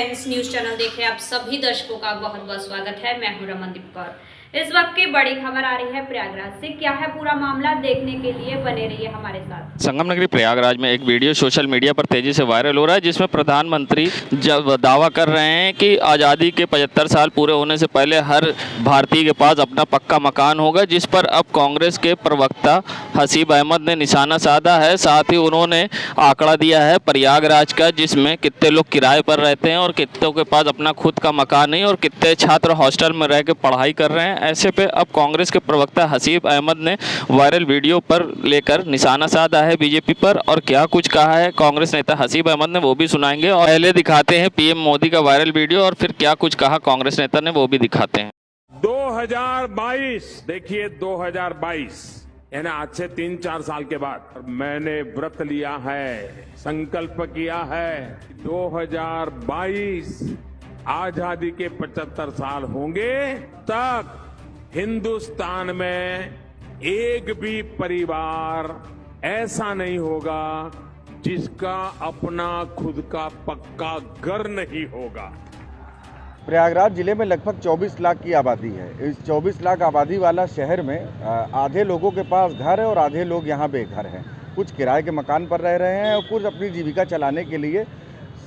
Times news channel देखे आप सभी दर्शकों का बहुत बहुत स्वागत है। मैं हूं रमनदीप कौर। इस वक्त की बड़ी खबर आ रही है प्रयागराज से। क्या है पूरा मामला, देखने के लिए बने रहिए हमारे साथ। संगम नगरी प्रयागराज में एक वीडियो सोशल मीडिया पर तेजी से वायरल हो रहा है, जिसमें प्रधानमंत्री जब दावा कर रहे हैं कि आज़ादी के 75 साल पूरे होने से पहले हर भारतीय के पास अपना पक्का मकान होगा, जिस पर अब कांग्रेस के प्रवक्ता हसीब अहमद ने निशाना साधा है। साथ ही उन्होंने आंकड़ा दिया है प्रयागराज का, जिसमें कितने लोग किराए पर रहते हैं और कितनों के पास अपना खुद का मकान नहीं और कितने छात्र हॉस्टल में रह के पढ़ाई कर रहे हैं। ऐसे पे अब कांग्रेस के प्रवक्ता हसीब अहमद ने वायरल वीडियो पर लेकर निशाना साधा है बीजेपी पर, और क्या कुछ कहा है कांग्रेस नेता हसीब अहमद ने वो भी सुनाएंगे। और पहले दिखाते हैं पीएम मोदी का वायरल वीडियो और फिर क्या कुछ कहा कांग्रेस नेता ने वो भी दिखाते हैं। 2022 देखिए 2022 यानी आज से 3-4 साल के बाद मैंने व्रत लिया है, संकल्प किया है 2022 आजादी के 75 साल होंगे तक हिंदुस्तान में एक भी परिवार ऐसा नहीं होगा जिसका अपना खुद का पक्का घर नहीं होगा। प्रयागराज जिले में लगभग 24 लाख की आबादी है। इस 24 लाख आबादी वाला शहर में आधे लोगों के पास घर है और आधे लोग यहाँ बेघर हैं। कुछ किराए के मकान पर रह रहे हैं और कुछ अपनी जीविका चलाने के लिए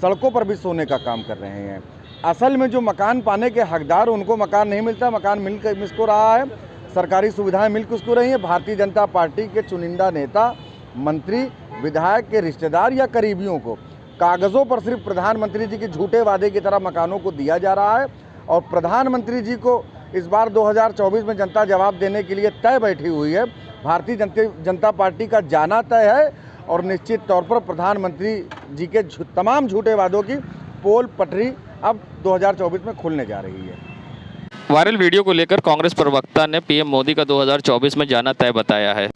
सड़कों पर भी सोने का काम कर रहे हैं। असल में जो मकान पाने के हकदार, उनको मकान नहीं मिलता। मकान मिल किसको रहा है, सरकारी सुविधाएं मिल किसको रही हैं, भारतीय जनता पार्टी के चुनिंदा नेता, मंत्री, विधायक के रिश्तेदार या करीबियों को। कागज़ों पर सिर्फ प्रधानमंत्री जी के झूठे वादे की तरह मकानों को दिया जा रहा है और प्रधानमंत्री जी को इस बार 2024 में जनता जवाब देने के लिए तय बैठी हुई है। भारतीय जनता पार्टी का जाना तय है और निश्चित तौर पर प्रधानमंत्री जी के तमाम झूठे वादों की पोल पटरी अब 2024 में खुलने जा रही है। वायरल वीडियो को लेकर कांग्रेस प्रवक्ता ने पीएम मोदी का 2024 में जाना तय बताया है।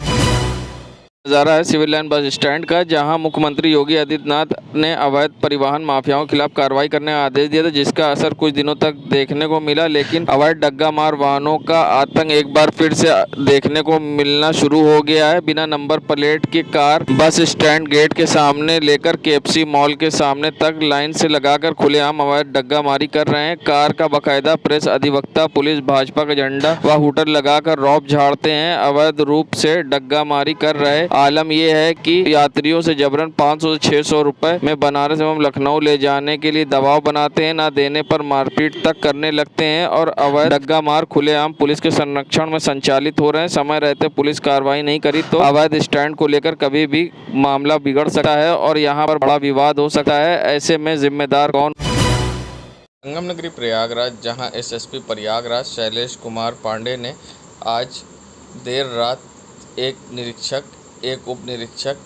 नज़ारा है सिविल लाइन बस स्टैंड का, जहां मुख्यमंत्री योगी आदित्यनाथ ने अवैध परिवहन माफियाओं के खिलाफ कार्रवाई करने का आदेश दिया था, जिसका असर कुछ दिनों तक देखने को मिला। लेकिन अवैध डग्गा मार वाहनों का आतंक एक बार फिर से देखने को मिलना शुरू हो गया है। बिना नंबर प्लेट की कार बस स्टैंड गेट के सामने लेकर KFC मॉल के सामने तक लाइन से लगाकर खुलेआम अवैध डग्गा मारी कर रहे हैं। कार का बाकायदा प्रेस अधिवक्ता, पुलिस, भाजपा का झंडा व हुटर लगाकर रौब झाड़ते हैं। अवैध रूप से डग्गा मारी कर रहे आलम यह है कि यात्रियों से जबरन 500 से 600 रुपए में बनारस एवं लखनऊ ले जाने के लिए दबाव बनाते हैं। ना देने पर मारपीट तक करने लगते हैं और अवैध डग्गा मार खुलेआम पुलिस के संरक्षण में संचालित हो रहे हैं। समय रहते पुलिस कार्रवाई नहीं करी तो अवैध स्टैंड को लेकर कभी भी मामला बिगड़ सकता है और यहाँ पर बड़ा विवाद हो सकता है। ऐसे में जिम्मेदार कौन? संगम नगरी प्रयागराज, जहाँ SSP प्रयागराज शैलेश कुमार पांडे ने आज देर रात एक निरीक्षक, एक उप निरीक्षक,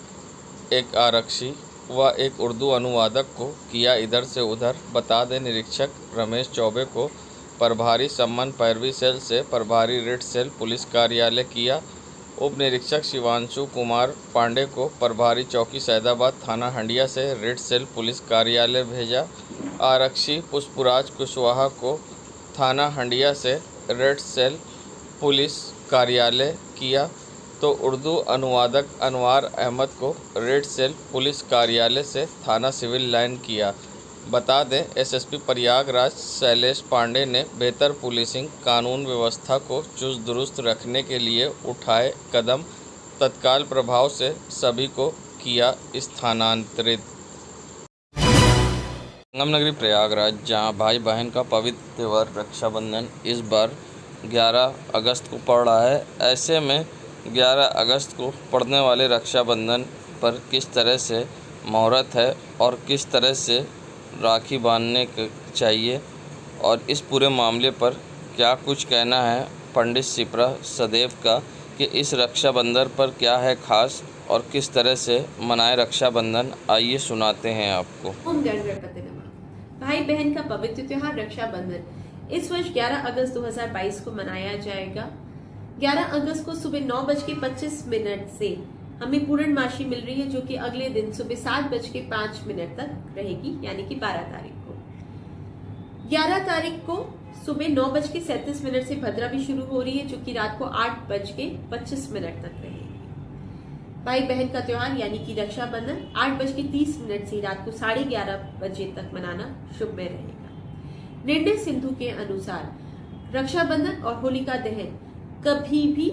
एक आरक्षी व एक उर्दू अनुवादक को किया इधर से उधर। बता दें, निरीक्षक रमेश चौबे को प्रभारी सम्मान पैरवी सेल से प्रभारी रिट सेल पुलिस कार्यालय किया। उप निरीक्षक शिवांशु कुमार पांडे को प्रभारी चौकी सैदाबाद थाना हंडिया से रिट सेल पुलिस कार्यालय भेजा। आरक्षी पुष्पराज कुशवाहा को थाना हंडिया से रिट सेल पुलिस कार्यालय किया, तो उर्दू अनुवादक अनवार अहमद को रेड सेल पुलिस कार्यालय से थाना सिविल लाइन किया। बता दें, SSP प्रयागराज शैलेश पांडे ने बेहतर पुलिसिंग, कानून व्यवस्था को चुस्त दुरुस्त रखने के लिए उठाए कदम तत्काल प्रभाव से सभी को किया स्थानांतरित। संगम नगरी प्रयागराज, जहां भाई बहन का पवित्र त्योहार रक्षाबंधन इस बार 11 अगस्त को पड़ रहा है। ऐसे में 11 अगस्त को पड़ने वाले रक्षाबंधन पर किस तरह से मुहूर्त है और किस तरह से राखी बांधने चाहिए और इस पूरे मामले पर क्या कुछ कहना है पंडित शिप्रा सदैव का कि इस रक्षाबंधन पर क्या है खास और किस तरह से मनाए रक्षाबंधन, आइए सुनाते हैं आपको। भाई बहन का पवित्र त्योहार रक्षाबंधन इस वर्ष 11 अगस्त 2022 को मनाया जाएगा। 11 अगस्त को सुबह 9:25 से हमें पूर्णमासी मिल रही है, जो कि अगले दिन सुबह 7:05 तक रहेगी, यानी कि 12 तारीख को। 11 तारीख को सुबह 9:37 से भद्रा भी शुरू हो रही है, जो कि रात को 8:25 तक रहेगी। भाई बहन का त्योहार यानी कि रक्षाबंधन 8:30 से रात को 11:30 बजे तक मनाना शुभ में रहेगा। निर्णय सिंधु के अनुसार रक्षाबंधन और होलिका दहन कभी भी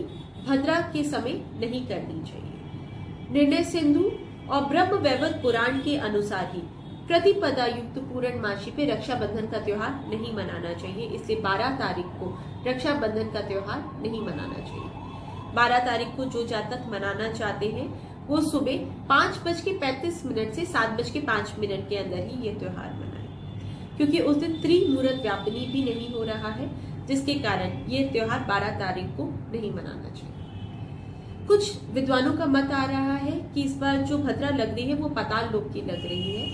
भद्रा के समय नहीं करनी चाहिए। निर्णय सिंधु और ब्रह्म वैवर्त पुराण के अनुसार ही प्रतिपदा युक्त पूर्णमासी पे रक्षाबंधन का त्योहार नहीं मनाना चाहिए, इसलिए 12 तारीख को रक्षाबंधन का त्योहार नहीं मनाना चाहिए। 12 तारीख को जो जातक मनाना चाहते हैं वो सुबह 5:35 से 7:05 के अंदर ही ये त्योहार मनाएं, क्योंकि उस दिन त्रिमूर्त व्यापनी भी नहीं हो रहा है, जिसके कारण ये त्योहार 12 तारीख को नहीं मनाना चाहिए। कुछ विद्वानों का मत आ रहा है कि इस बार जो भद्रा लग रही है वो पाताल लोक की लग रही है,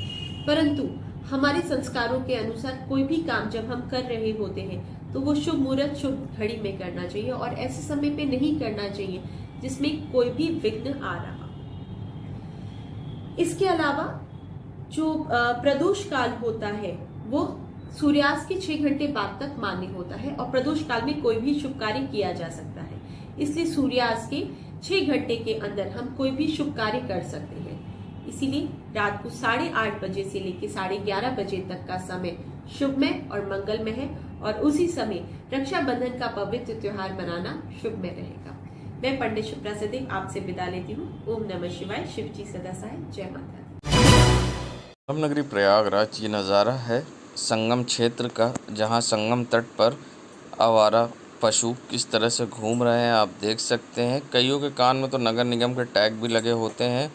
परंतु हमारे संस्कारों के अनुसार कोई भी काम जब हम कर रहे होते हैं तो वो शुभ मुहूर्त शुभ घड़ी में करना चाहिए और ऐसे समय पे नहीं करना चाहिए जिसमें कोई भी विघ्न आ रहा। इसके अलावा जो प्रदोष काल होता है वो सूर्यास्त के 6 घंटे बाद तक मान्य होता है और प्रदोष काल में कोई भी शुभ कार्य किया जा सकता है, इसलिए सूर्यास्त के 6 घंटे के अंदर हम कोई भी शुभ कार्य कर सकते हैं। इसीलिए रात को 8:30 बजे से लेकर 11:30 बजे तक का समय शुभमय और मंगलमय है और उसी समय रक्षाबंधन का पवित्र त्योहार मनाना शुभ में रहेगा। मैं पंडित शुभ्रा सदेव आपसे विदा लेती हूँ। ओम नमः शिवाय। शिव जी सदा सहाय। जय माता दी। रामनगरी प्रयागराज ये नज़ारा है संगम क्षेत्र का, जहाँ संगम तट पर आवारा पशु किस तरह से घूम रहे हैं आप देख सकते हैं। कईयों के कान में तो नगर निगम के टैग भी लगे होते हैं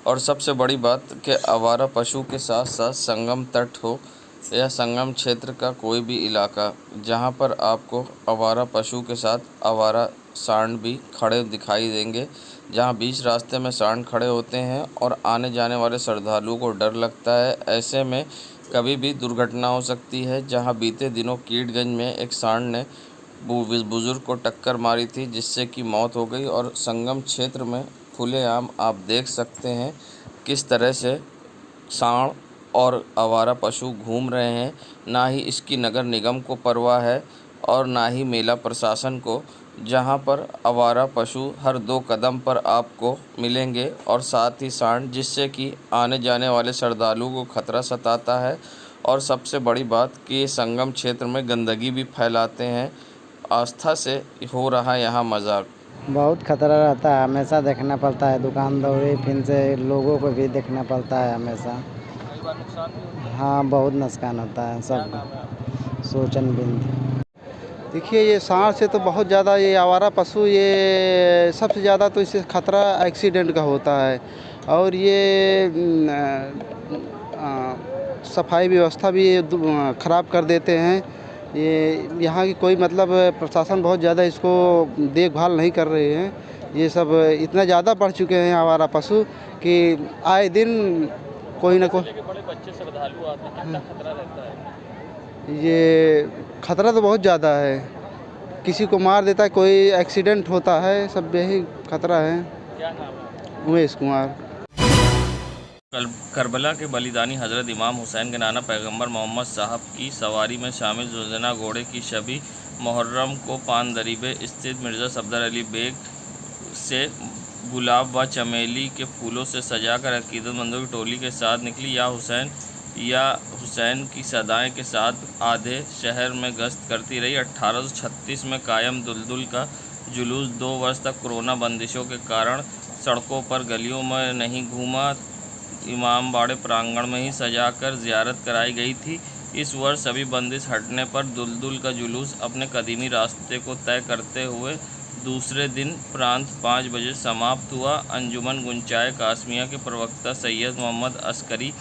और सबसे बड़ी बात कि आवारा पशु के साथ साथ संगम तट हो या संगम क्षेत्र का कोई भी इलाका जहां पर आपको आवारा पशु के साथ आवारा सांड भी खड़े दिखाई देंगे, जहां बीच रास्ते में सांड खड़े होते हैं और आने जाने वाले श्रद्धालुओं को डर लगता है। ऐसे में कभी भी दुर्घटना हो सकती है, जहां बीते दिनों कीटगंज में एक सांड ने बुजुर्ग को टक्कर मारी थी जिससे कि मौत हो गई। और संगम क्षेत्र में खुलेआम आप देख सकते हैं किस तरह से सांड और आवारा पशु घूम रहे हैं। ना ही इसकी नगर निगम को परवाह है और ना ही मेला प्रशासन को, जहां पर आवारा पशु हर 2 कदम पर आपको मिलेंगे और साथ ही सांड, जिससे कि आने जाने वाले श्रद्धालुओं को खतरा सताता है। और सबसे बड़ी बात कि ये संगम क्षेत्र में गंदगी भी फैलाते हैं। आस्था से हो रहा यहाँ मजाक। बहुत खतरा रहता है, हमेशा देखना पड़ता है, दुकान दौड़ी फिर से लोगों को भी देखना पड़ता है हमेशा। हाँ, बहुत नुकसान होता है सब। सोचन बिंद। देखिए ये सांड से तो बहुत ज़्यादा, ये आवारा पशु ये सबसे ज़्यादा तो इससे खतरा एक्सीडेंट का होता है। और ये सफाई व्यवस्था भी ख़राब कर देते हैं। ये यहाँ की कोई मतलब प्रशासन बहुत ज़्यादा इसको देखभाल नहीं कर रहे हैं। ये सब इतना ज़्यादा बढ़ चुके हैं आवारा पशु कि आए दिन कोई ना कोई बड़े बच्चे श्रद्धालु आते हैं, क्या खतरा रहता है? ये खतरा तो बहुत ज़्यादा है, किसी को मार देता है, कोई एक्सीडेंट होता है, सब यही खतरा है। क्या नाम है? उमेश कुमार। करबला के बलिदानी हज़रत इमाम हुसैन के नाना पैगंबर मोहम्मद साहब की सवारी में शामिल जुलजना घोड़े की शबी मुहर्रम को पानदरीबे स्थित मिर्ज़ा सफदर अली बेग से गुलाब व चमेली के फूलों से सजाकर अकीदतमंदों की टोली के साथ निकली। या हुसैन की सदाएं के साथ आधे शहर में गश्त करती रही। 1836 में कायम दुलदुल का जुलूस 2 वर्ष तक कोरोना बंदिशों के कारण सड़कों पर गलियों में नहीं घूमा, इमाम बाड़े प्रांगण में ही सजाकर ज़ियारत कराई गई थी। इस वर्ष सभी बंदिश हटने पर दुलदुल का जुलूस अपने कदीमी रास्ते को तय करते हुए दूसरे दिन प्रांत 5 बजे समाप्त हुआ। अंजुमन गुंचाए कासमिया के प्रवक्ता सैयद मोहम्मद अस्करी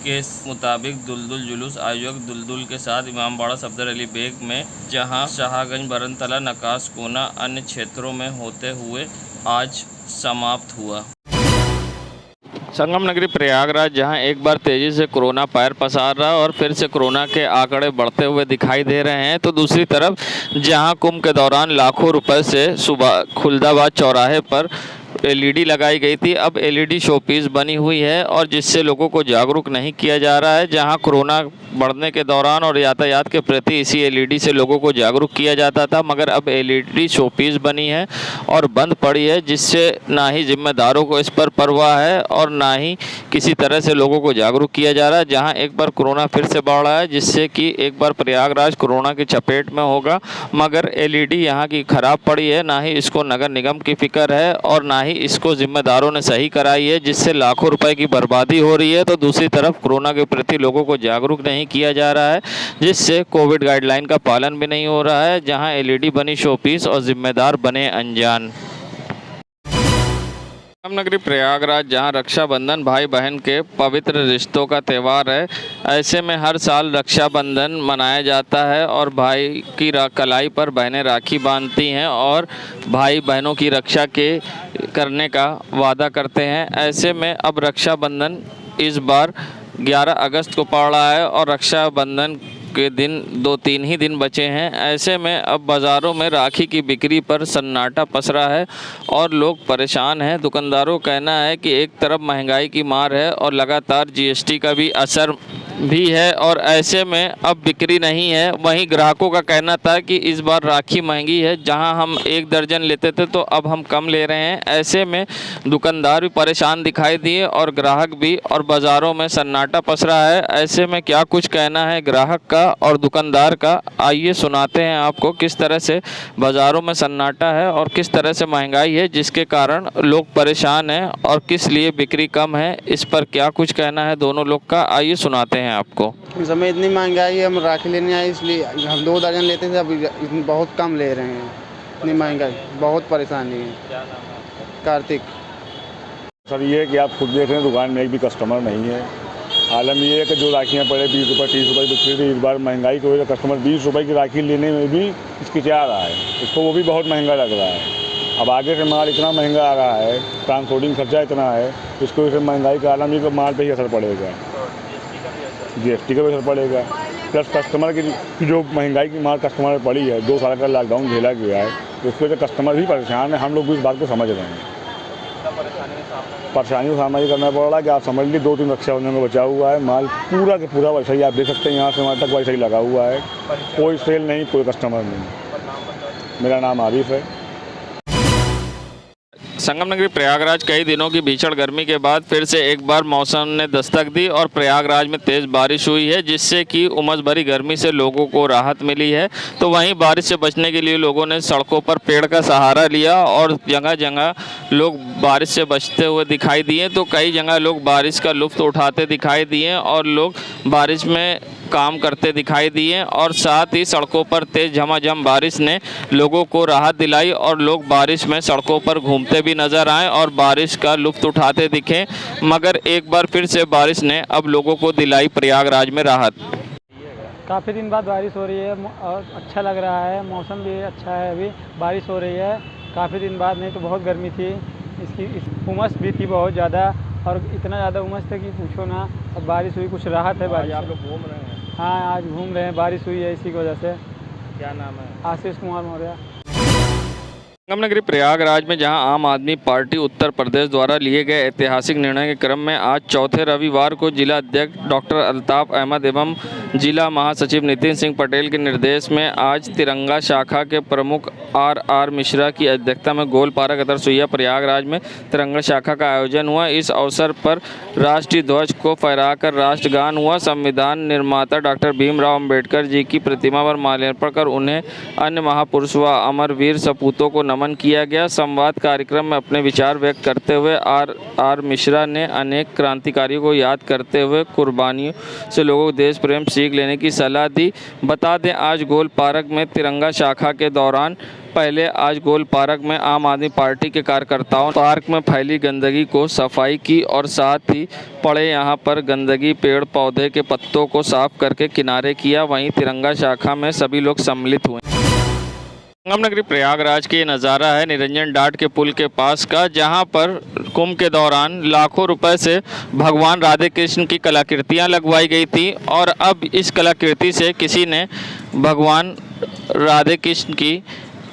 के मुताबिक दुलदुल जुलूस आयोजक दुलदुल के साथ इमामबाड़ा सफदर अली बेग में, जहां शाहगंज बरनतला नकास कोना अन्य क्षेत्रों में होते हुए आज समाप्त हुआ। संगम नगरी प्रयागराज जहां एक बार तेज़ी से कोरोना पैर पसार रहा और फिर से कोरोना के आंकड़े बढ़ते हुए दिखाई दे रहे हैं, तो दूसरी तरफ जहां कुंभ के दौरान लाखों रुपए से सुबह खुलदाबाद चौराहे पर एलईडी लगाई गई थी, अब एलईडी शोपीस बनी हुई है और जिससे लोगों को जागरूक नहीं किया जा रहा है। जहां कोरोना बढ़ने के दौरान और यातायात के प्रति इसी एलईडी से लोगों को जागरूक किया जाता था, मगर अब एलईडी शोपीस बनी है और बंद पड़ी है, जिससे ना ही जिम्मेदारों को इस पर परवाह है और ना ही किसी तरह से लोगों को जागरूक किया जा रहा है। जहां एक बार कोरोना फिर से बढ़ रहा है, जिससे कि एक बार प्रयागराज कोरोना की चपेट में होगा, मगर एलईडी यहां की खराब पड़ी है, ना ही इसको नगर निगम की फिक्र है और ना ही इसको जिम्मेदारों ने सही कराई है, जिससे लाखों रुपए की बर्बादी हो रही है। तो दूसरी तरफ कोरोना के प्रति लोगों को जागरूक नहीं किया जा रहा है, जिससे कोविड गाइडलाइन का पालन भी नहीं हो रहा है। जहां एलईडी बनी शोपीस और जिम्मेदार बने अनजान। नगरी प्रयागराज, जहां रक्षाबंधन भाई बहन के पवित्र रिश्तों का त्यौहार है, ऐसे में हर साल रक्षाबंधन मनाया जाता है और भाई की कलाई पर बहनें राखी बांधती हैं और भाई बहनों की रक्षा करने का वादा करते हैं। ऐसे में अब रक्षाबंधन इस बार 11 अगस्त को पड़ रहा है और रक्षाबंधन के दिन 2-3 ही दिन बचे हैं। ऐसे में अब बाज़ारों में राखी की बिक्री पर सन्नाटा पसरा है और लोग परेशान हैं। दुकानदारों का कहना है कि एक तरफ महंगाई की मार है और लगातार जीएसटी का भी असर भी है और ऐसे में अब बिक्री नहीं है। वहीं ग्राहकों का कहना था कि इस बार राखी महंगी है, जहां हम 1 दर्जन लेते थे तो अब हम कम ले रहे हैं। ऐसे में दुकानदार भी परेशान दिखाई दिए और ग्राहक भी, और बाज़ारों में सन्नाटा पसरा है। ऐसे में क्या कुछ कहना है ग्राहक का और दुकानदार का, आइए सुनाते हैं आपको किस तरह से बाज़ारों में सन्नाटा है और किस तरह से महंगाई है जिसके कारण लोग परेशान हैं और किस लिए बिक्री कम है। इस पर क्या कुछ कहना है दोनों लोग का, आइए सुनाते हैं आपको। इस समय इतनी महंगाई है, हम राखी लेने आए इसलिए हम 2 दर्जन लेते थे, अब बहुत कम ले रहे हैं। इतनी महंगाई, बहुत परेशानी है। कार्तिक सर, ये है कि आप खुद देख रहे हैं दुकान में एक भी कस्टमर नहीं है। आलम ये है कि जो राखियाँ पड़े 20 रुपये 30 रुपये बिक रही थी, इस बार महंगाई की वजह से कस्टमर 20 रुपये की राखी लेने में भी हिचकिचा रहा है, उसको वो भी बहुत महंगा लग रहा है। अब आगे से माल इतना महंगा आ रहा है, ट्रांसपोर्टिंग खर्चा इतना है, इसकी वजह से महंगाई का आलम ये कि माल पर ही असर पड़ेगा, जीएसटी का भी असर पड़ेगा, प्लस कस्टमर की जो महंगाई की मार कस्टमर पर पड़ी है, 2 साल का लॉकडाउन झेला गया है, तो उसकी वजह से कस्टमर भी परेशान है। हम लोग भी इस बात को समझ रहे हैं। परेशानी का सामना ये करना पड़ रहा है कि आप समझ लीजिए 2-3 रक्षाबंधन में बचा हुआ है, माल पूरा के पूरा वैसा ही आप देख सकते हैं, यहाँ से वहाँ तक वैसा ही लगा हुआ है, कोई सेल नहीं, कोई कस्टमर नहीं। मेरा नाम आरिफ है। संगम नगरी प्रयागराज कई दिनों की भीषण गर्मी के बाद फिर से एक बार मौसम ने दस्तक दी और प्रयागराज में तेज़ बारिश हुई है, जिससे कि उमस भरी गर्मी से लोगों को राहत मिली है। तो वहीं बारिश से बचने के लिए लोगों ने सड़कों पर पेड़ का सहारा लिया और जगह जगह लोग बारिश से बचते हुए दिखाई दिए। तो कई जगह लोग बारिश का लुत्फ़ उठाते दिखाई दिए और लोग बारिश में काम करते दिखाई दिए और साथ ही सड़कों पर तेज झमाझम बारिश ने लोगों को राहत दिलाई और लोग बारिश में सड़कों पर घूमते भी नजर आए और बारिश का लुत्फ़ उठाते दिखे। मगर एक बार फिर से बारिश ने अब लोगों को दिलाई प्रयागराज में राहत। काफ़ी दिन बाद बारिश हो रही है और अच्छा लग रहा है, मौसम भी अच्छा है, अभी बारिश हो रही है काफ़ी दिन बाद, नहीं तो बहुत गर्मी थी, उमस भी थी बहुत ज़्यादा और इतना ज़्यादा उमस था कि पूछो ना। अब बारिश हुई, कुछ राहत है बारिश। आप लोग घूम रहे हैं? हाँ, आज घूम रहे हैं, बारिश हुई है इसी की वजह से। क्या नाम है? आशीष कुमार मौर्य। संगम नगरी प्रयागराज में जहां आम आदमी पार्टी उत्तर प्रदेश द्वारा लिए गए ऐतिहासिक निर्णय के क्रम में आज चौथे रविवार को जिला अध्यक्ष डॉक्टर अल्ताफ अहमद एवं जिला महासचिव नितिन सिंह पटेल के निर्देश में आज तिरंगा शाखा के प्रमुख आर मिश्रा की अध्यक्षता में गोल पार्क अदरसुइया प्रयागराज में तिरंगा शाखा का आयोजन हुआ। इस अवसर पर राष्ट्रीय ध्वज को फहराकर राष्ट्रगान हुआ। संविधान निर्माता डॉक्टर भीमराव अम्बेडकर जी की प्रतिमा पर माल्यार्पण कर उन्हें अन्य महापुरुष व अमरवीर सपूतों को नमन किया गया। संवाद कार्यक्रम में अपने विचार व्यक्त करते हुए आर मिश्रा ने अनेक क्रांतिकारियों को याद करते हुए कुर्बानियों से लोगों को देश प्रेम सीख लेने की सलाह दी। बता दें, आज गोल पार्क में तिरंगा शाखा के दौरान पहले आज गोल पार्क में आम आदमी पार्टी के कार्यकर्ताओं पार्क में फैली गंदगी को सफाई की और साथ ही पड़े यहां पर गंदगी पेड़ पौधे के पत्तों को साफ करके किनारे किया। वहीं तिरंगा शाखा में सभी लोग सम्मिलित हुए। संगम नगरी प्रयागराज के नज़ारा है निरंजन डाट के पुल के पास का, जहां पर कुंभ के दौरान लाखों रुपए से भगवान राधे कृष्ण की कलाकृतियां लगवाई गई थी और अब इस कलाकृति से किसी ने भगवान राधे कृष्ण की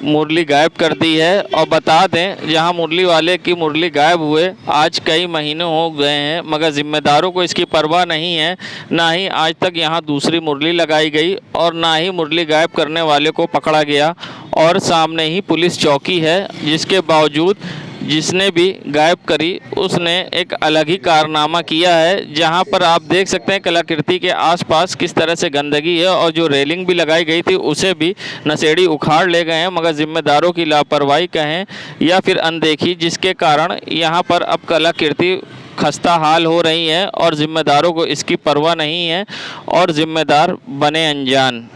मुरली गायब कर दी है। और बता दें, जहां मुरली वाले की मुरली गायब हुए आज कई महीने हो गए हैं, मगर जिम्मेदारों को इसकी परवाह नहीं है। ना ही आज तक यहां दूसरी मुरली लगाई गई और ना ही मुरली गायब करने वाले को पकड़ा गया। और सामने ही पुलिस चौकी है, जिसके बावजूद जिसने भी गायब करी उसने एक अलग ही कारनामा किया है। जहां पर आप देख सकते हैं कलाकृति के आसपास किस तरह से गंदगी है, और जो रेलिंग भी लगाई गई थी उसे भी नशेड़ी उखाड़ ले गए हैं, मगर जिम्मेदारों की लापरवाही कहें या फिर अनदेखी, जिसके कारण यहां पर अब कलाकृति खस्ता हाल हो रही है और जिम्मेदारों को इसकी परवाह नहीं है और जिम्मेदार बने अनजान।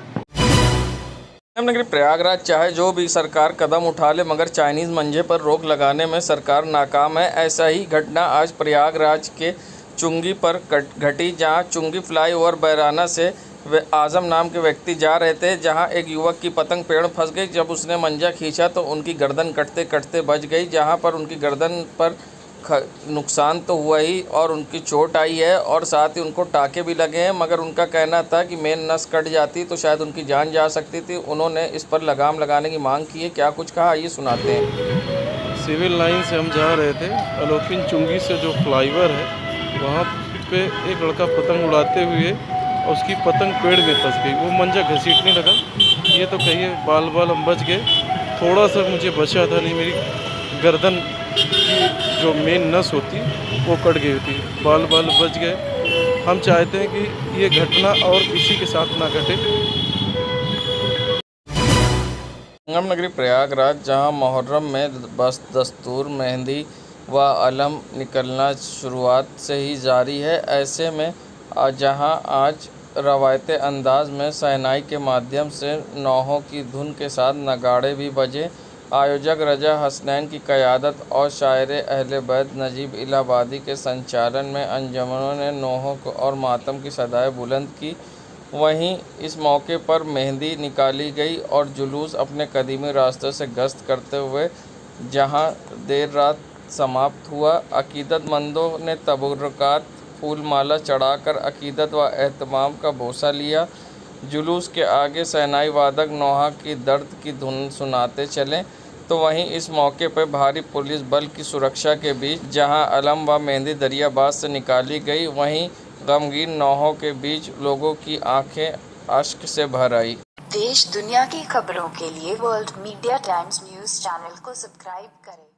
नगरी प्रयागराज चाहे जो भी सरकार कदम उठा ले, मगर चाइनीज़ मंजे पर रोक लगाने में सरकार नाकाम है। ऐसा ही घटना आज प्रयागराज के चुंगी पर घटी, जहां चुंगी फ्लाईओवर बैराना से आजम नाम के व्यक्ति जा रहे थे, जहां एक युवक की पतंग पेड़ फंस गई। जब उसने मंजा खींचा तो उनकी गर्दन कटते कटते बच गई, जहां पर उनकी गर्दन पर नुकसान तो हुआ ही और उनकी चोट आई है और साथ ही उनको टाके भी लगे हैं। मगर उनका कहना था कि मेन नस कट जाती तो शायद उनकी जान जा सकती थी। उन्होंने इस पर लगाम लगाने की मांग की है। क्या कुछ कहा, ये सुनाते हैं। सिविल लाइन से हम जा रहे थे, अलोपिन चुंगी से जो फ्लाईओवर है वहाँ पे एक लड़का पतंग उड़ाते हुए और उसकी पतंग पेड़ में फंस गई। वो मंजा घसीटने लगा, ये तो कहिए बाल बाल हम बच गए। थोड़ा सा मुझे बचा था, नहीं मेरी गर्दन की जो मेन नस होती वो कट गई होती, बाल बाल बच गए। हम चाहते हैं कि ये घटना और किसी के साथ ना घटे। संगम नगरी प्रयागराज, जहां मुहर्रम में बस दस्तूर, मेहंदी व अलम निकलना शुरुआत से ही जारी है। ऐसे में जहां आज रवायती अंदाज में शहनाई के माध्यम से नौहों की धुन के साथ नगाड़े भी बजे। आयोजक रजा हसनैन की क़यादत और शायर अहले बैत नजीब इलाहाबादी के संचालन में अंजुमनों ने नौहों को और मातम की सदाएं बुलंद की। वहीं इस मौके पर मेहंदी निकाली गई और जुलूस अपने कदीमी रास्ते से गश्त करते हुए जहां देर रात समाप्त हुआ। अकीदतमंदों ने तबरुकात, फूल माला चढ़ाकर अकीदत व एहतमाम का बोसा लिया। जुलूस के आगे शहनाई वादक नौहा की दर्द की धुन सुनाते चले। तो वहीं इस मौके पर भारी पुलिस बल की सुरक्षा के बीच जहां अलम व मेहंदी दरियाबाद से निकाली गई, वहीं गमगीन नौहों के बीच लोगों की आंखें अश्क से भर आई। देश दुनिया की खबरों के लिए world media times news channel को सब्सक्राइब करें।